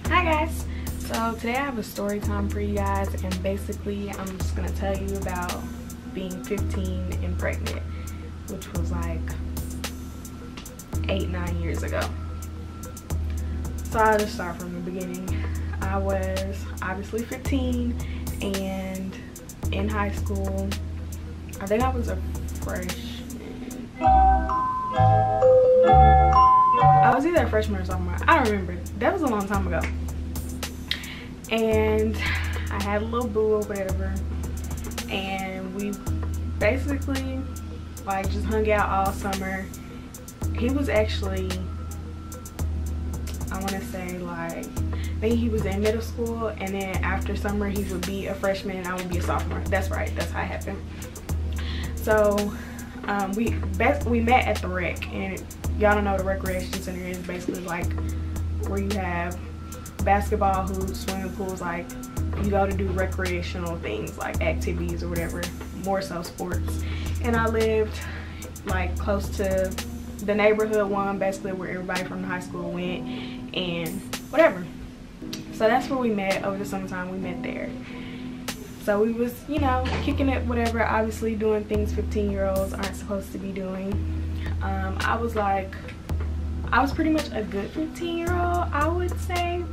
Hi guys, so today I have a story time for you guys, and basically I'm just gonna tell you about being 15 and pregnant, which was like 8-9 years ago. So I'll just start from the beginning. I was obviously 15 and in high school. I think I was a freshman. I was either a freshman or sophomore. I don't remember. That was a long time ago. And I had a little boo or whatever. And we basically like just hung out all summer. He was actually, I want to say like, maybe he was in middle school, and then after summer he would be a freshman and I would be a sophomore. That's right, that's how it happened. So we met at the rec, and y'all don't know what a recreation center is. Basically like where you have basketball hoops, swimming pools, like you go to do recreational things like activities or whatever, more so sports. And I lived like close to the neighborhood one, basically where everybody from the high school went and whatever. So that's where we met over the summertime. We met there. So we was, you know, kicking it, whatever, obviously doing things 15-year-olds aren't supposed to be doing. I was pretty much a good 15-year-old, I would say.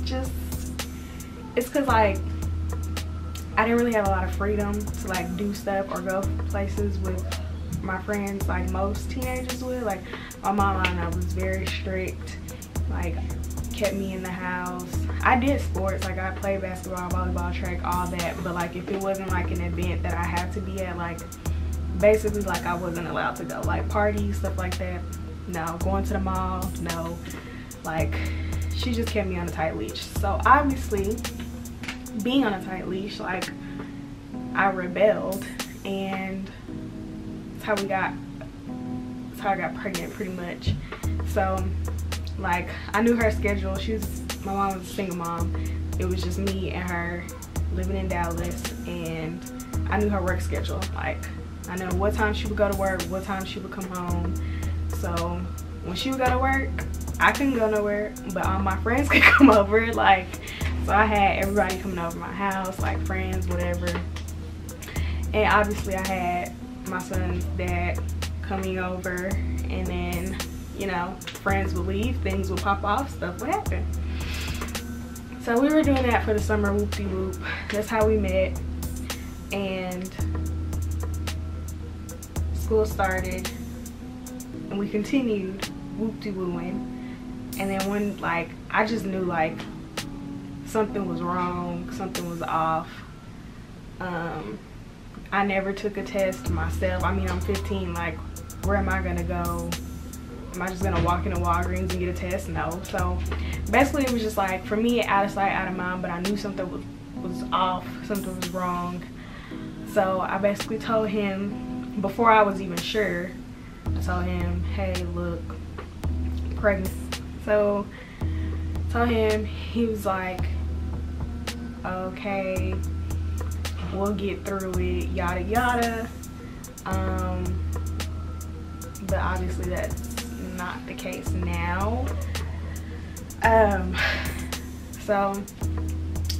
Just, it's cause like, I didn't really have a lot of freedom to like do stuff or go places with my friends like most teenagers would. Like my mom and I was very strict, like kept me in the house. I did sports, like I played basketball, volleyball, track, all that, but like if it wasn't like an event that I had to be at, like basically like I wasn't allowed to go. Like parties, stuff like that, no. Going to the mall, no. Like she just kept me on a tight leash. So obviously being on a tight leash, like I rebelled, and that's how I got pregnant pretty much. So like I knew her schedule. My mom was a single mom. It was just me and her living in Dallas, and I knew her work schedule. Like I know what time she would go to work, what time she would come home. So when she would go to work, I couldn't go nowhere, but all my friends could come over. Like, so I had everybody coming over my house, like friends, whatever. And obviously I had my son's dad coming over, and then, you know, friends would leave, things would pop off, stuff would happen. So we were doing that for the summer, whoop-de-whoop. That's how we met. And school started, and we continued whoop-de-wooing. And then when, like, I just knew like something was wrong, something was off. I never took a test myself. I mean, I'm 15, like where am I gonna go? Am I just gonna walk into Walgreens and get a test? No. So basically it was just like, for me, out of sight, out of mind, but I knew something was off, something was wrong. So I basically told him, before I was even sure, I told him, hey, look, I'm pregnant. So I told him, he was like, okay, we'll get through it, yada yada. But obviously that's not the case now. So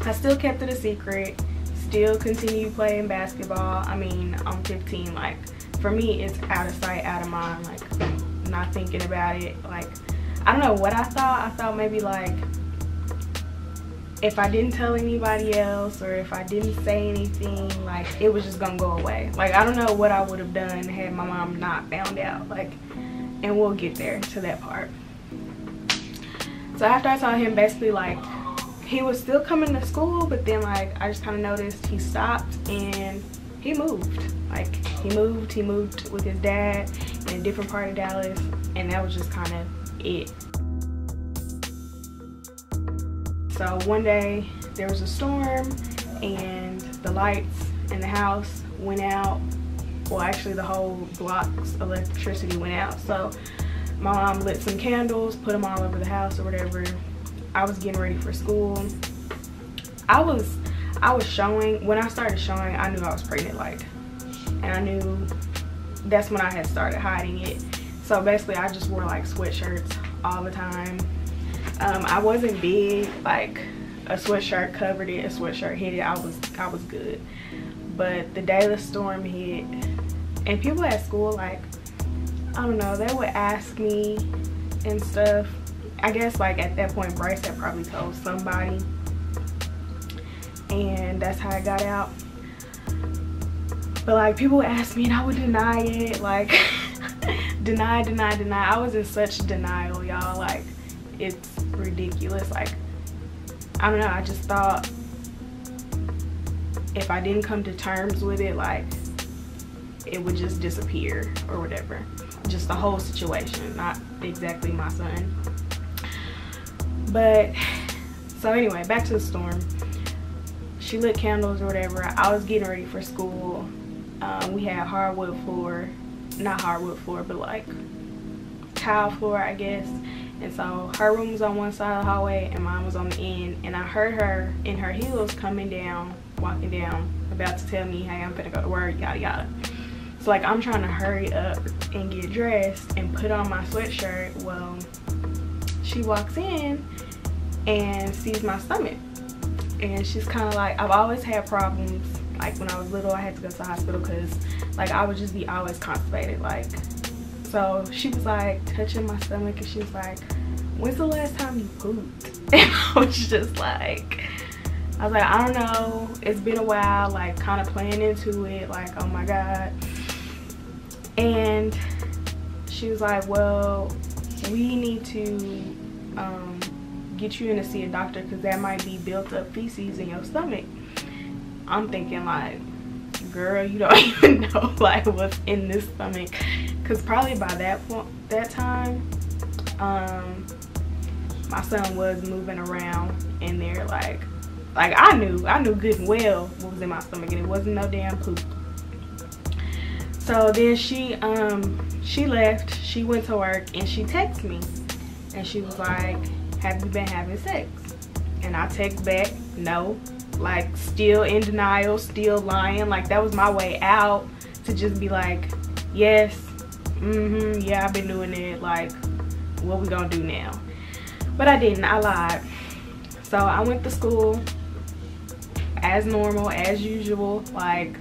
I still kept it a secret, still continued playing basketball. I mean, I'm 15, like for me it's out of sight, out of mind, like not thinking about it. Like I don't know what I thought maybe like if I didn't tell anybody else, or if I didn't say anything, like it was just gonna go away. Like I don't know what I would have done had my mom not found out, like, and we'll get there to that part. So after I told him, basically like he was still coming to school, but then like I just kind of noticed he stopped and he moved. Like he moved with his dad in a different part of Dallas, and that was just kind of it. So one day there was a storm and the lights in the house went out. Well, actually the whole block's electricity went out. So my mom lit some candles, put them all over the house or whatever. I was getting ready for school. I was showing, when I started showing, I knew I was pregnant, like, and I knew that's when I had started hiding it. So basically I just wore like sweatshirts all the time. I wasn't big, like a sweatshirt covered it, a sweatshirt hit it, I was good. But the day the storm hit, and people at school, like, I don't know, they would ask me and stuff. I guess like at that point Bryce had probably told somebody, and that's how I got out. But like people would ask me and I would deny it, like deny. I was in such denial, y'all, like it's ridiculous. Like, I don't know, I just thought if I didn't come to terms with it, like it would just disappear or whatever. Just the whole situation, not exactly my son. But so anyway, back to the storm. She lit candles or whatever. I was getting ready for school. We had hardwood floor, not hardwood floor, but like tile floor, I guess. And so her room was on one side of the hallway and mine was on the end, and I heard her in her heels coming down, walking down, about to tell me, hey, I'm gonna go to work, yada yada. So like I'm trying to hurry up and get dressed and put on my sweatshirt. Well, she walks in and sees my stomach, and she's kind of like, I've always had problems. Like when I was little, I had to go to the hospital because like I would just be always constipated. Like, so she was like touching my stomach and she was like, when's the last time you pooped? And I was just like, I was like, I don't know, it's been a while, like kind of playing into it, like, oh my God. And she was like, well, we need to get you in to see a doctor because that might be built up feces in your stomach. I'm thinking like, girl, you don't even know like what's in this stomach, because probably by that time my son was moving around in there, like I knew good and well what was in my stomach, and it wasn't no damn poop. So then she left, she went to work, and she texted me and she was like, have you been having sex? And I text back, no. Like still in denial, still lying. Like that was my way out, to just be like, yes, yeah, I've been doing it, like what we gonna do now? But I didn't, I lied. So I went to school as normal, as usual, like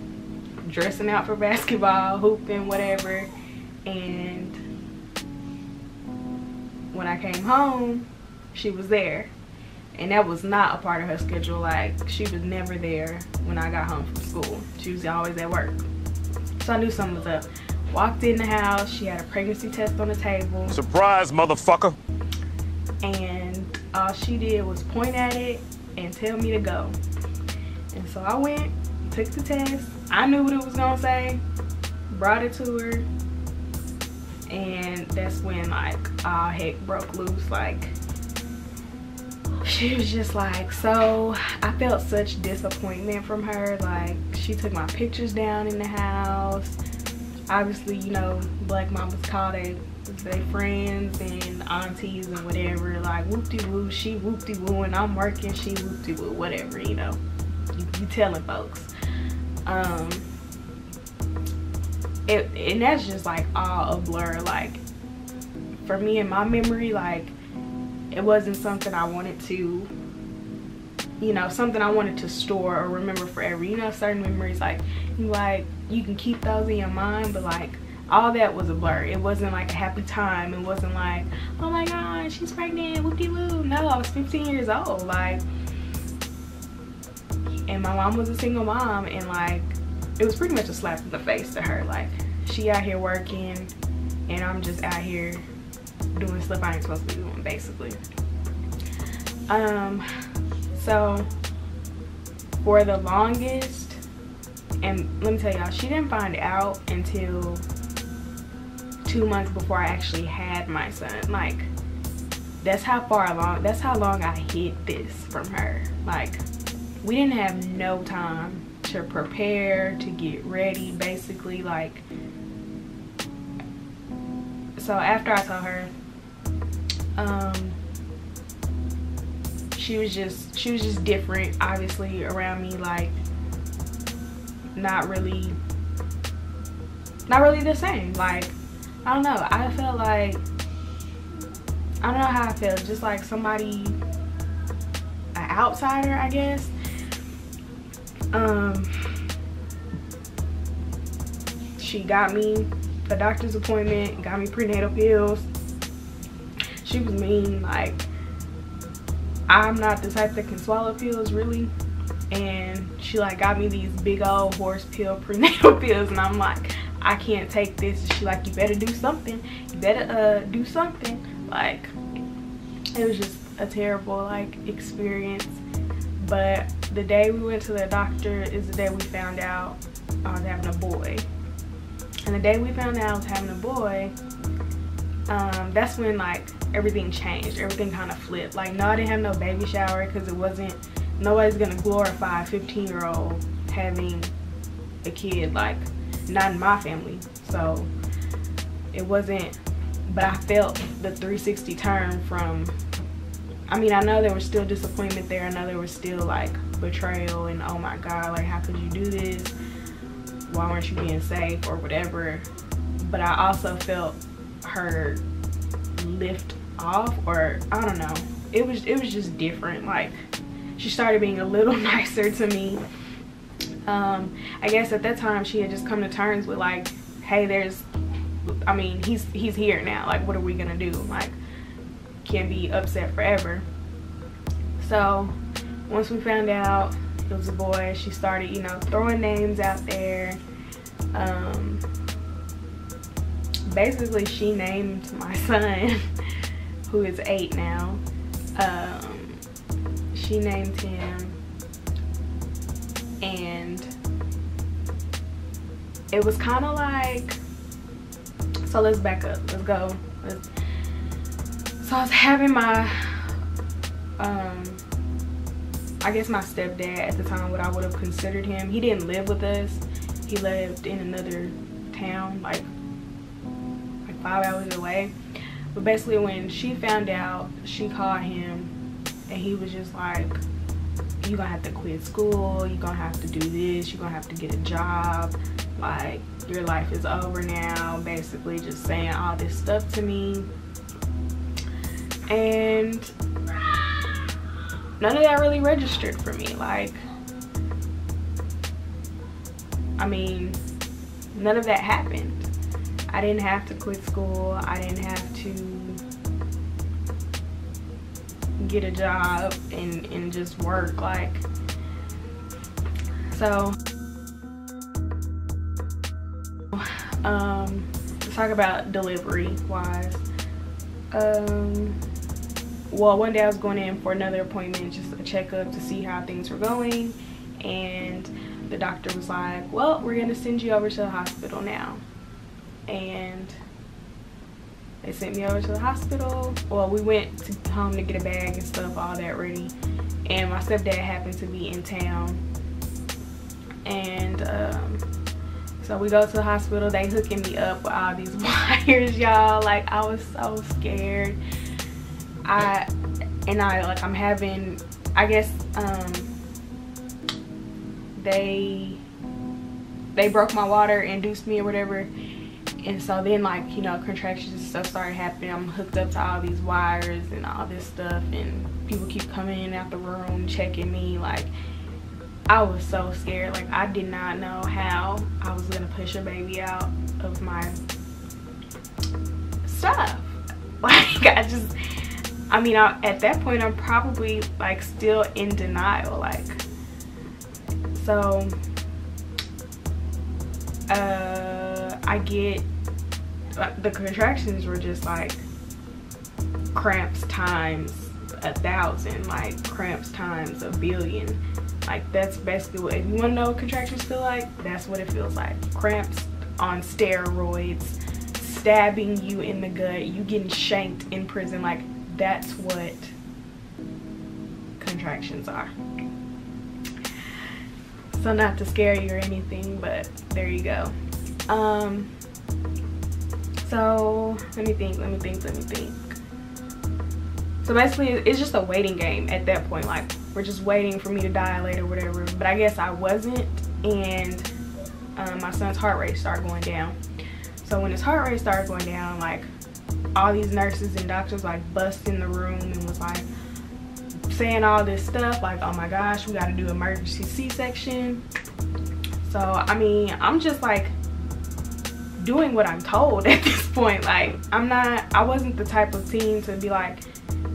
dressing out for basketball, hooping, whatever. And when I came home, she was there. And that was not a part of her schedule. Like, she was never there when I got home from school. She was always at work. So I knew something was up. Walked in the house, she had a pregnancy test on the table. Surprise, motherfucker. And all she did was point at it and tell me to go. And so I went, took the test. I knew what it was gonna say, brought it to her. And that's when like all heck broke loose. Like, she was just like, so I felt such disappointment from her. Like, she took my pictures down in the house. Obviously, you know, black mamas call they friends and aunties and whatever, like whoop-de-woo, she whoop-de-woo, and I'm working, she whoop-de-woo, whatever, you know, you telling folks. And that's just like all a blur. Like, for me, in my memory, like, it wasn't something I wanted to, you know, something I wanted to store or remember forever. You know, certain memories, like you can keep those in your mind, but like all that was a blur. It wasn't like a happy time. It wasn't like, oh my God, she's pregnant, whoop-de-woo. No, I was 15 years old, like, and my mom was a single mom, and like, it was pretty much a slap in the face to her. Like, she out here working and I'm just out here doing stuff I ain't supposed to be doing, basically. So for the longest, and let me tell y'all, she didn't find out until 2 months before I actually had my son. Like, that's how long I hid this from her. Like, we didn't have no time to prepare, to get ready, basically. Like, so after I told her, she was just different, obviously, around me. Like, not really the same. Like, I don't know, I felt like I don't know how I feel, just like somebody, an outsider, I guess. She got me a doctor's appointment, got me prenatal pills. She was mean. Like, I'm not the type that can swallow pills really, and she like got me these big old horse pill prenatal pills, and I'm like, I can't take this. She like, you better do something, you better do something. Like, it was just a terrible like experience. But the day we went to the doctor is the day we found out I was having a boy. And the day we found out I was having a boy, that's when like everything changed. Everything kind of flipped. Like, no, I didn't have no baby shower because it wasn't, nobody's gonna glorify a 15-year-old having a kid, like not in my family. So it wasn't, but I felt the 360 turn from, I mean, I know there was still disappointment there. I know there was still like betrayal and, oh my God, like, how could you do this? Why weren't you being safe or whatever? But I also felt her lift off, or I don't know. It was just different. Like, she started being a little nicer to me. I guess at that time she had just come to terms with like, hey, I mean, he's here now. Like, what are we gonna do? Like, can't be upset forever. So once we found out it was a boy, she started, you know, throwing names out there. Basically, she named my son, who is 8 now, she named him, and it was kind of like, so let's back up, let's go. So I was having my, I guess my stepdad at the time, what I would have considered him. He didn't live with us. He lived in another town, like 5 hours away. But basically, when she found out, she called him, and he was just like, you're gonna have to quit school, you're gonna have to do this, you're gonna have to get a job, like, your life is over now. Basically just saying all this stuff to me. And none of that really registered for me. Like, I mean, none of that happened. I didn't have to quit school. I didn't have to get a job and just work. Like, so let's talk about delivery wise. Well, one day I was going in for another appointment, just a checkup to see how things were going, and the doctor was like, well, we're gonna send you over to the hospital now. And they sent me over to the hospital. Well, we went to home to get a bag and stuff, all that ready, and my stepdad happened to be in town. And so we go to the hospital. They hooking me up with all these wires, y'all. Like, I was so scared. I'm having, I guess, they broke my water, induced me or whatever. And so then, like, you know, contractions and stuff started happening. I'm hooked up to all these wires and all this stuff, and people keep coming in and out the room checking me. Like, I was so scared. Like, I did not know how I was gonna push a baby out of my stuff. Like, I mean, at that point, I'm probably like still in denial. Like, so I get, the contractions were just like cramps times 1,000, like cramps times 1,000,000,000. Like, that's basically what, if you want to know what contractions feel like, that's what it feels like. Cramps on steroids, stabbing you in the gut, you getting shanked in prison. Like, that's what contractions are. So, not to scare you or anything, but there you go. So let me think. So basically, it's just a waiting game at that point. Like, we're just waiting for me to dilate or whatever. But I guess I wasn't, and my son's heart rate started going down. So when his heart rate started going down, like, all these nurses and doctors like bust in the room and was like saying all this stuff like, oh my gosh, we got to do emergency C-section. So I mean, I'm just like doing what I'm told at this point. Like, I wasn't the type of teen to be like,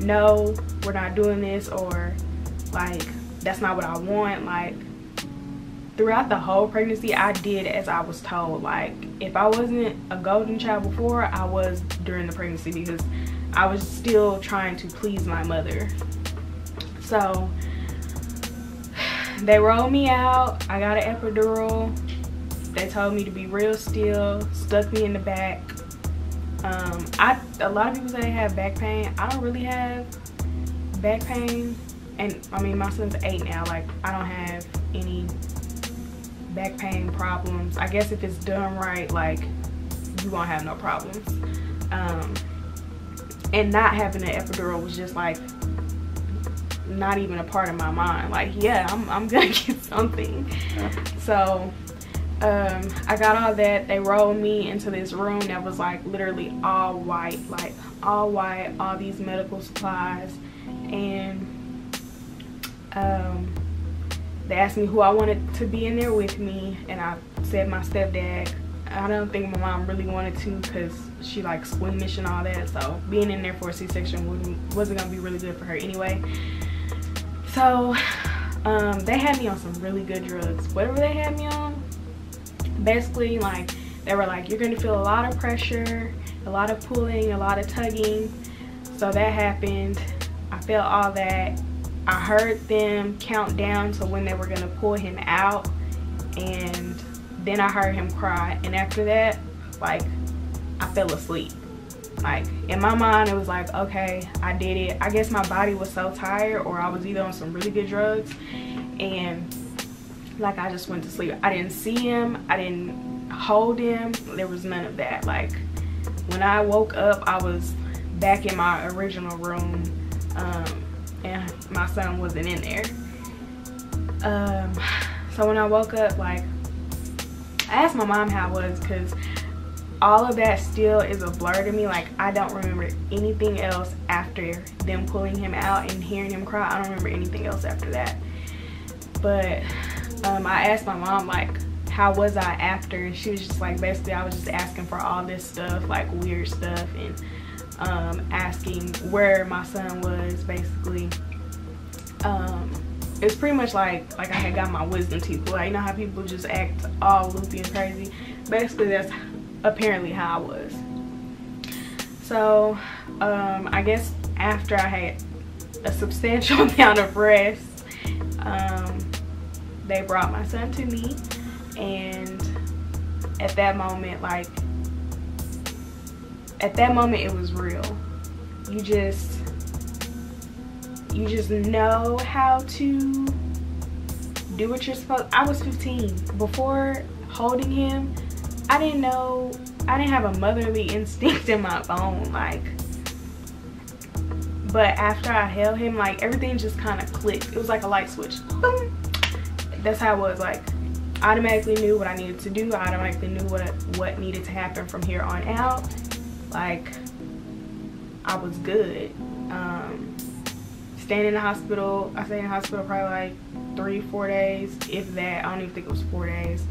no, we're not doing this, or like, that's not what I want. Like, throughout the whole pregnancy, I did as I was told. Like, if I wasn't a golden child before, I was during the pregnancy, because I was still trying to please my mother. So they rolled me out. I got an epidural. They told me to be real still, stuck me in the back. A lot of people say they have back pain. I don't really have back pain. And I mean, my son's 8 now. Like, I don't have any back pain problems. I guess if it's done right, like, you won't have no problems. And not having an epidural was just like not even a part of my mind. Like, yeah, I'm gonna get something. So I got all that. They rolled me into this room that was like literally all white, like all white, all these medical supplies. And they asked me who I wanted to be in there with me, and I said my stepdad. I don't think my mom really wanted to, because she like squeamish and all that, so being in there for a C-section wasn't gonna be really good for her anyway. So they had me on some really good drugs. Whatever they had me on, basically, like, they were like, you're gonna feel a lot of pressure, a lot of pulling, a lot of tugging. So that happened. I felt all that. I heard them count down to when they were gonna pull him out, and then I heard him cry. And after that, like, I fell asleep. Like, in my mind, it was like, okay, I did it. I guess my body was so tired, or I was either on some really good drugs, and like, I just went to sleep. I didn't see him, I didn't hold him, there was none of that. Like, when I woke up, I was back in my original room, and my son wasn't in there. So when I woke up, like, I asked my mom how it was, because all of that still is a blur to me. Like, I don't remember anything else after them pulling him out and hearing him cry. I don't remember anything else after that. But I asked my mom, like, how was I after? And she was just like, basically, I was just asking for all this stuff, like weird stuff, and asking where my son was, basically. It's pretty much like I had got my wisdom teeth. Like, you know how people just act all loopy and crazy? Basically, that's apparently how I was. So I guess after I had a substantial amount of rest, they brought my son to me, and at that moment, like, it was real. You just know how to do what you're supposed. I was 15. Before holding him, I didn't have a motherly instinct in my bone, like, but after I held him, like, everything just kind of clicked. It was like a light switch. Boom. That's how it was. Like, I automatically knew what I needed to do. I automatically knew what needed to happen from here on out. Like, I was good. Staying in the hospital, I stayed in the hospital probably like 3-4 days, if that. I don't even think it was 4 days.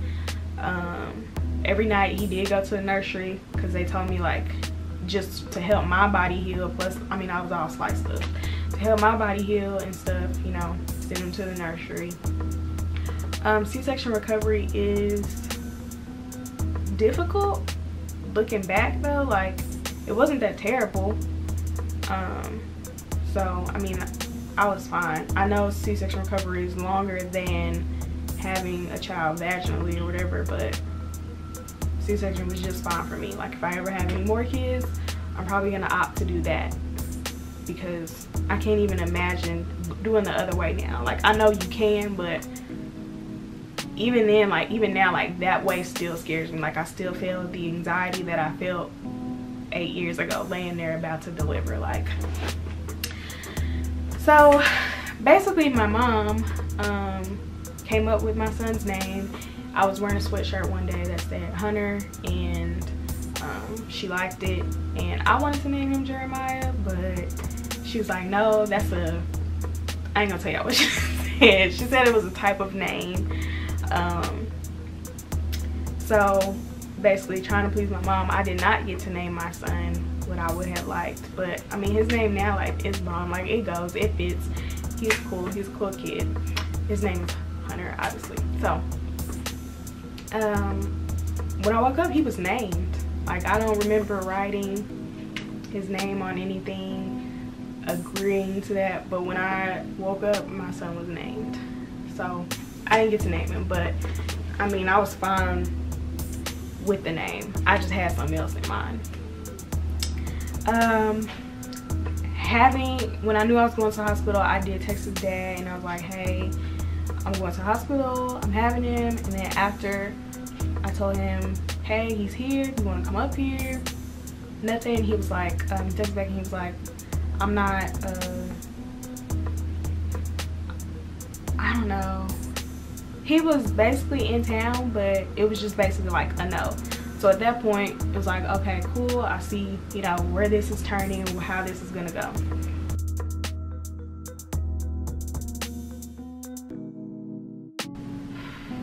Every night he did go to the nursery, because they told me, like, just to help my body heal. Plus, I mean, I was all sliced up. To help my body heal and stuff, you know, send him to the nursery. C-section recovery is difficult. Looking back though, like, it wasn't that terrible. So I mean, I was fine. I know C-section recovery is longer than having a child vaginally or whatever, but C-section was just fine for me. Like, if I ever have any more kids, I'm probably gonna opt to do that, because I can't even imagine doing the other way now. Like, I know you can, but even then, like, even now, like, that way still scares me. Like, I still feel the anxiety that I felt 8 years ago, laying there about to deliver. Like, so basically my mom came up with my son's name. I was wearing a sweatshirt one day that said Hunter, and She liked it, and I wanted to name him Jeremiah, but she was like, no, that's a, I ain't gonna tell y'all what she said. She said it was a type of name. So basically, trying to please my mom, I did not get to name my son what I would have liked. But I mean, his name now, like, is bomb. Like, it goes, it fits. He's cool. He's a cool kid. His name is Hunter, obviously. So when I woke up, he was named. Like, I don't remember writing his name on anything, agreeing to that, but when I woke up, my son was named. So I didn't get to name him, but I mean, I was fine with the name. I just had something else in mind. When I knew I was going to the hospital, I did text his dad and I was like, hey, I'm going to the hospital, I'm having him. And then after I told him, hey, he's here, you want to come up here? Nothing. He was like, he texted back and he was like, I'm not, I don't know. He was basically in town, but it was just basically like a no. So at that point, it was like, okay, cool. I see, you know, where this is turning, how this is gonna go.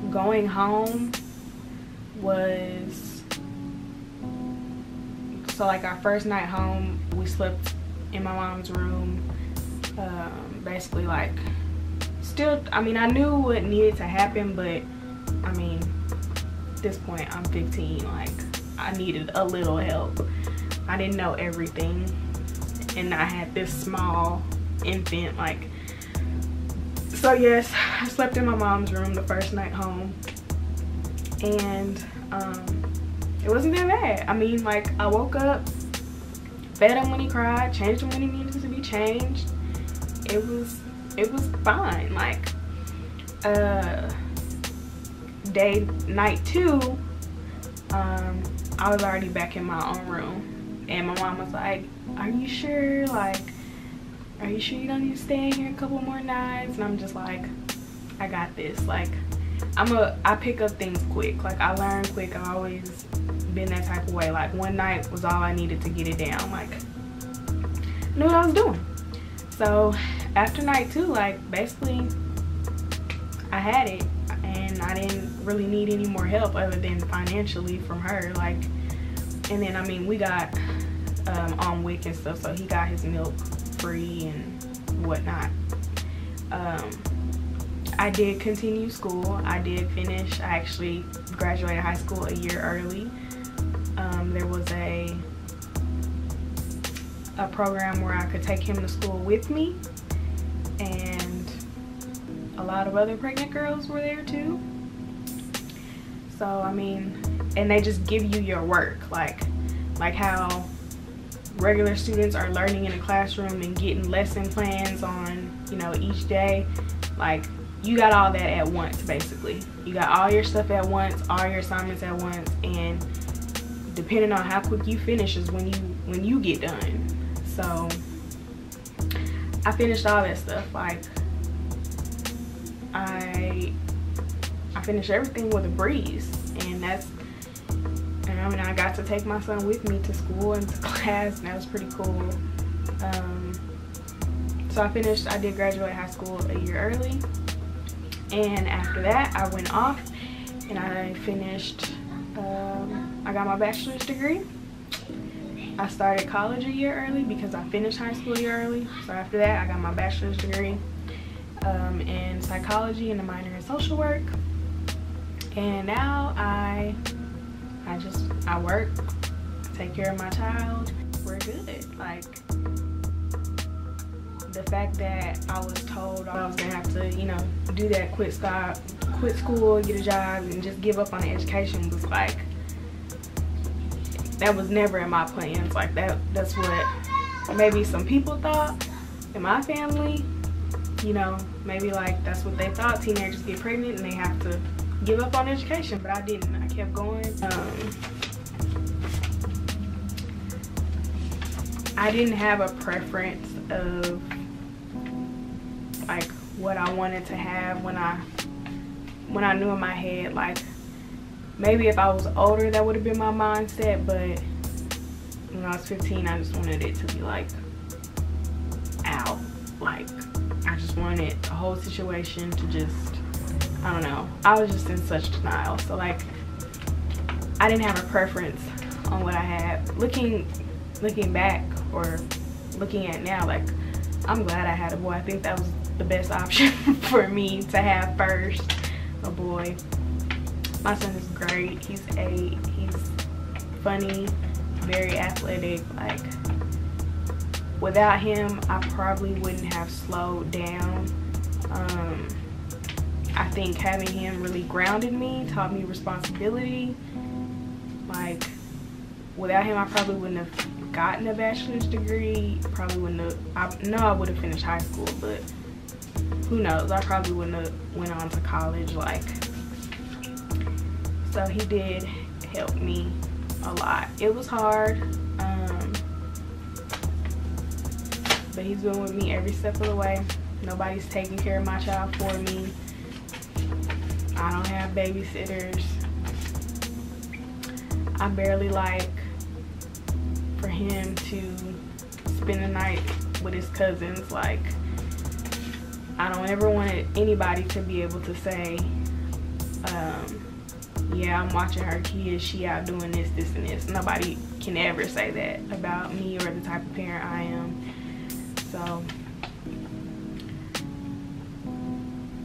Going home was, so like our first night home, we slept in my mom's room. Basically, like, still, I mean, I knew what needed to happen, but I mean, at this point, I'm 15, like, I needed a little help. I didn't know everything, and I had this small infant, like, so yes, I slept in my mom's room the first night home, and it wasn't that bad. I mean, like, I woke up, fed him when he cried, changed him when he needed to be changed. It was fine. Like, night 2, I was already back in my own room, and my mom was like, are you sure? Like, are you sure you don't need to stay in here a couple more nights? And I'm just like, I got this. Like, I pick up things quick. Like, I learn quick. I've always been that type of way. Like, one night was all I needed to get it down. Like, I knew what I was doing. So after night 2, like, basically I had it, and I didn't really need any more help other than financially from her. Like, and then I mean, we got on WIC and stuff, so he got his milk free and whatnot. I did continue school. I did finish. I actually graduated high school a year early. There was a program where I could take him to school with me, and a lot of other pregnant girls were there too. So I mean, and they just give you your work, like how regular students are learning in a classroom and getting lesson plans on, you know, each day. Like, you got all that at once. Basically, you got all your stuff at once, all your assignments at once, and depending on how quick you finish is when you get done. So I finished all that stuff. Like, I finished everything with a breeze, and I mean, I got to take my son with me to school and to class, and that was pretty cool. So I did graduate high school a year early, and after that I went off and I finished, I got my bachelor's degree. I started college a year early because I finished high school a year early. So after that, I got my bachelor's degree in psychology and a minor in social work. And now I work, take care of my child. We're good. Like, the fact that I was told I was gonna have to, you know, do that, quit school, get a job, and just give up on the education was like, that was never in my plans. Like, that's what maybe some people thought in my family, you know, maybe like that's what they thought. Teenagers get pregnant and they have to give up on education, but I didn't. I kept going. I didn't have a preference of like what I wanted to have when I knew in my head, like, maybe if I was older that would have been my mindset, but when I was 15, I just wanted it to be like out. Like, I just wanted the whole situation to just, I don't know. I was just in such denial. So like, I didn't have a preference on what I had. Looking back, or looking at now, like, I'm glad I had a boy. I think that was the best option for me to have first, a boy. My son is great. He's 8. He's funny, very athletic. Like, without him, I probably wouldn't have slowed down. I think having him really grounded me, taught me responsibility. Like, without him, I probably wouldn't have gotten a bachelor's degree. Probably wouldn't have, I know I would have finished high school, but who knows? I probably wouldn't have went on to college. Like, so he did help me a lot. It was hard, but he's been with me every step of the way. Nobody's taking care of my child for me. I don't have babysitters. I barely like for him to spend the night with his cousins. Like, I don't ever want anybody to be able to say, yeah, I'm watching her kids, she out doing this, this, and this. Nobody can ever say that about me or the type of parent I am. So,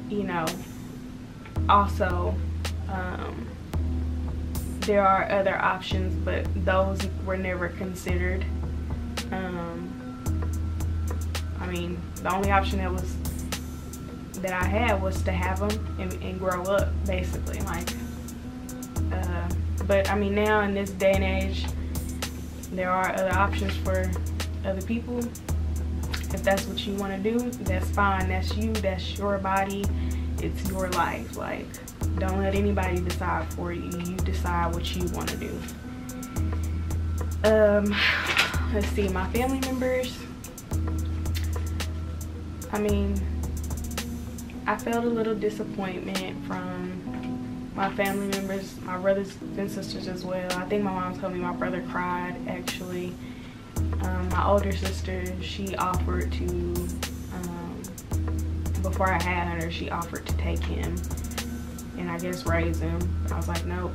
you know, also, there are other options, but those were never considered. I mean, the only option that I had was to have them and grow up, basically. Like, but I mean, now in this day and age, there are other options for other people. If that's what you want to do, that's fine. That's you. That's your body. It's your life. Like, don't let anybody decide for you. You decide what you want to do. Let's see, my family members. I mean, I felt a little disappointment from my family members, my brothers and sisters as well. I think my mom told me my brother cried, actually. My older sister, she offered to, before I had Hunter, she offered to take him and I guess raise him. But I was like, nope,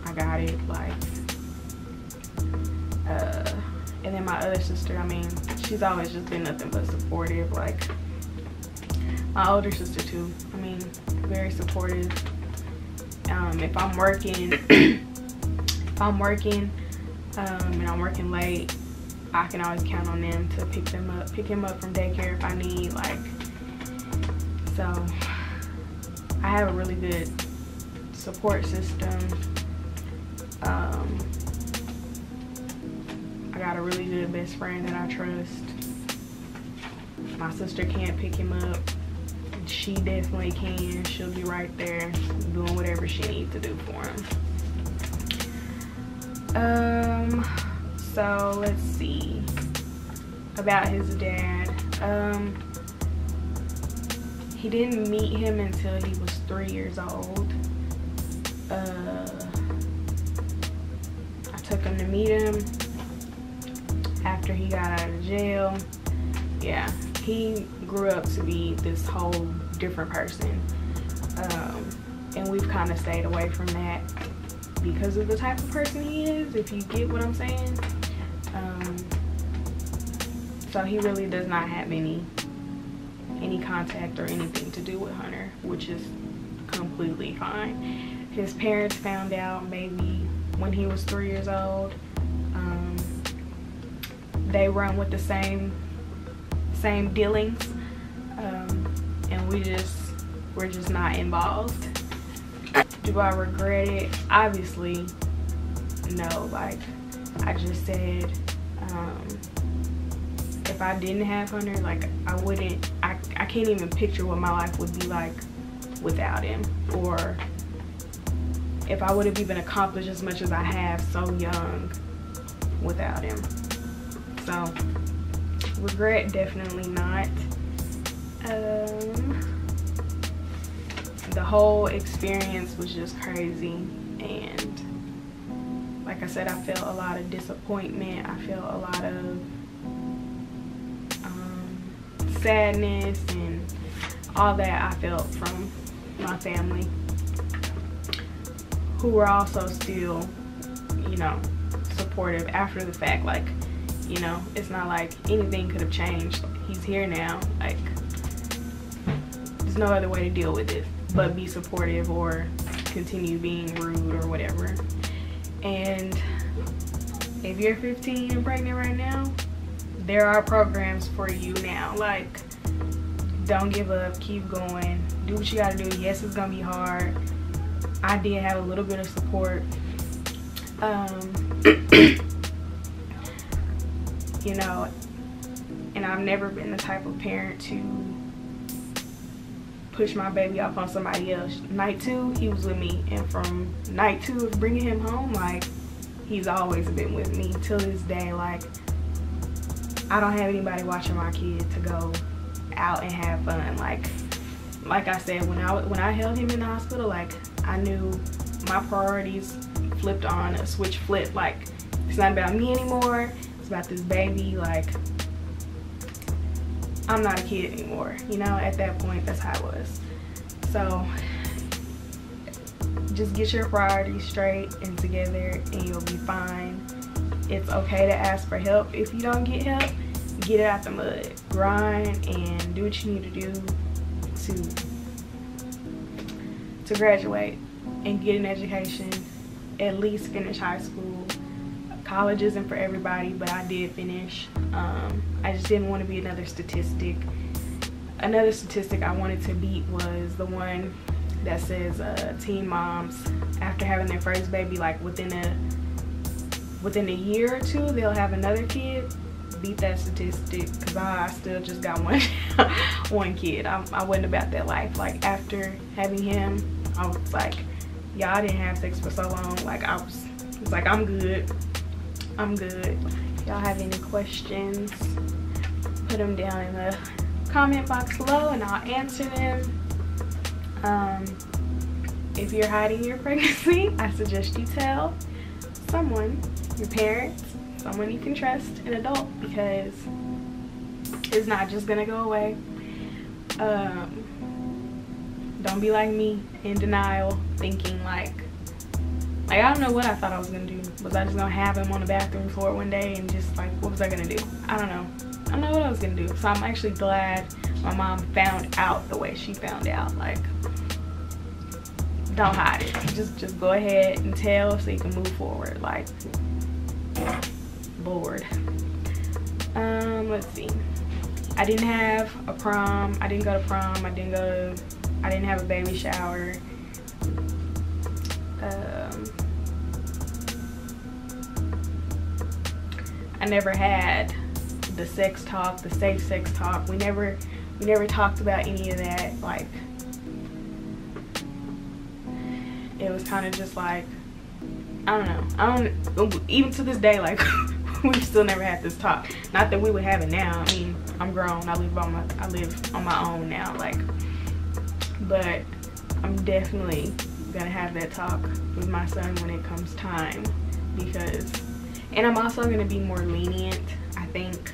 I got it. Like, and then my other sister, I mean, she's always just been nothing but supportive. Like, my older sister too, I mean, very supportive. If I'm working, and I'm working late, I can always count on them to pick him up from daycare if I need. Like, so I have a really good support system. I got a really good best friend that I trust. My sister can't pick him up. She definitely can. She'll be right there doing whatever she needs to do for him. So let's see about his dad. He didn't meet him until he was 3 years old. I took him to meet him after he got out of jail. Yeah, he grew up to be this whole different person. And we've kind of stayed away from that because of the type of person he is, if you get what I'm saying. So he really does not have any contact or anything to do with Hunter, which is completely fine. His parents found out maybe when he was 3 years old. They run with the same dealings, and we're just not involved. Do I regret it? Obviously no. Like I just said, if I didn't have Hunter, like I can't even picture what my life would be like without him, or if I would have even accomplished as much as I have so young without him. So regret, definitely not. The whole experience was just crazy, and like I said, I felt a lot of disappointment. I felt a lot of sadness and all that I felt from my family, who were also still, you know, supportive after the fact. Like, you know, it's not like anything could have changed. He's here now. Like, there's no other way to deal with it but be supportive or continue being rude or whatever. And if you're 15 and pregnant right now, there are programs for you now. Like, don't give up, keep going, do what you gotta do. Yes, it's gonna be hard. I did have a little bit of support. You know, and I've never been the type of parent to push my baby off on somebody else. Night 2, he was with me, and from night 2 of bringing him home, like, he's always been with me till this day. Like, I don't have anybody watching my kid to go out and have fun. Like I said, when I held him in the hospital, like, I knew my priorities flipped on a switch flip. Like, it's not about me anymore, it's about this baby. Like, I'm not a kid anymore, you know. At that point, that's how it was. So just get your priorities straight and together and you'll be fine. It's okay to ask for help. If you don't get help, get it out the mud, grind and do what you need to do to graduate and get an education, at least finish high school. College isn't for everybody, but I did finish. I just didn't want to be another statistic. Another statistic I wanted to beat was the one that says teen moms, after having their first baby, like within a year or two, they'll have another kid. Beat that statistic, because I still just got one kid. I wasn't about that life. Like, after having him, I was like, y'all didn't have sex for so long. Like, it's like, I'm good. I'm good. Y'all have any questions, put them down in the comment box below and I'll answer them. If you're hiding your pregnancy, I suggest you tell someone, your parents, someone you can trust, an adult, because it's not just gonna go away. Don't be like me, in denial, thinking like I don't know what I thought I was gonna do. Was I just gonna have him on the bathroom floor one day and just like, what was I gonna do? I don't know. I don't know what I was gonna do. So I'm actually glad my mom found out the way she found out. Like, don't hide it. Just go ahead and tell so you can move forward. Like, Lord. Let's see. I didn't have a prom. I didn't go to prom. I didn't have a baby shower. I never had the sex talk, the safe sex talk. We never talked about any of that. Like, it was kind of just like, I don't know. Even to this day, like, we still never had this talk. Not that we would have it now. I mean, I'm grown. I live on my own now. Like, but I'm definitely gonna have that talk with my son when it comes time, because, and I'm also gonna be more lenient. I think,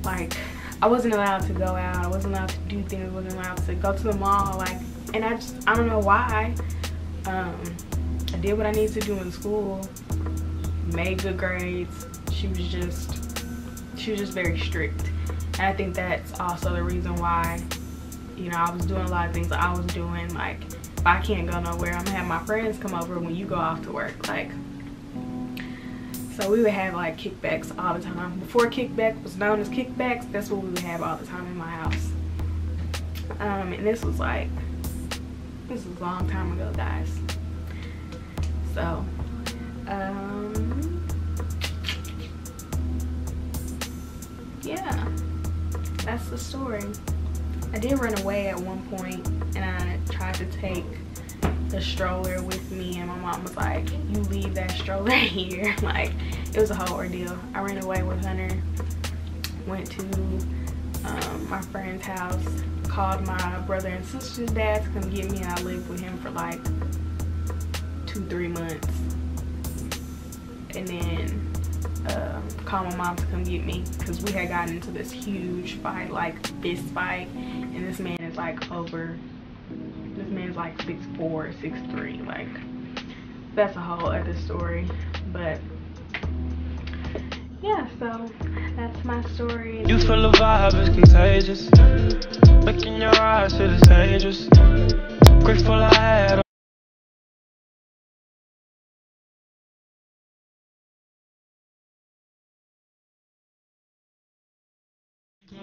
like, I wasn't allowed to go out. I wasn't allowed to do things. I wasn't allowed to go to the mall. Like, and I don't know why. I did what I needed to do in school. Made good grades. She was just very strict, and I think that's also the reason why, you know, I was doing a lot of things that I was doing. Like, if I can't go nowhere, I'm gonna have my friends come over when you go off to work. Like, so we would have like kickbacks all the time. Before kickback was known as kickbacks, that's what we would have all the time in my house. And this was a long time ago, guys. So, yeah, that's the story. I did run away at one point, and I tried to take the stroller with me, and my mom was like, you leave that stroller here. Like, it was a whole ordeal. I ran away with Hunter, went to my friend's house, called my brother and sister's dad to come get me, and I lived with him for like 2-3 months. and then call my mom to come get me because we had gotten into this huge fight, like fist fight, and this man is like 6'4", 6'3", like that's a whole other story. But yeah, so that's my story. You feel the vibe is contagious. Look in your eyes, it is dangerous. Grateful I had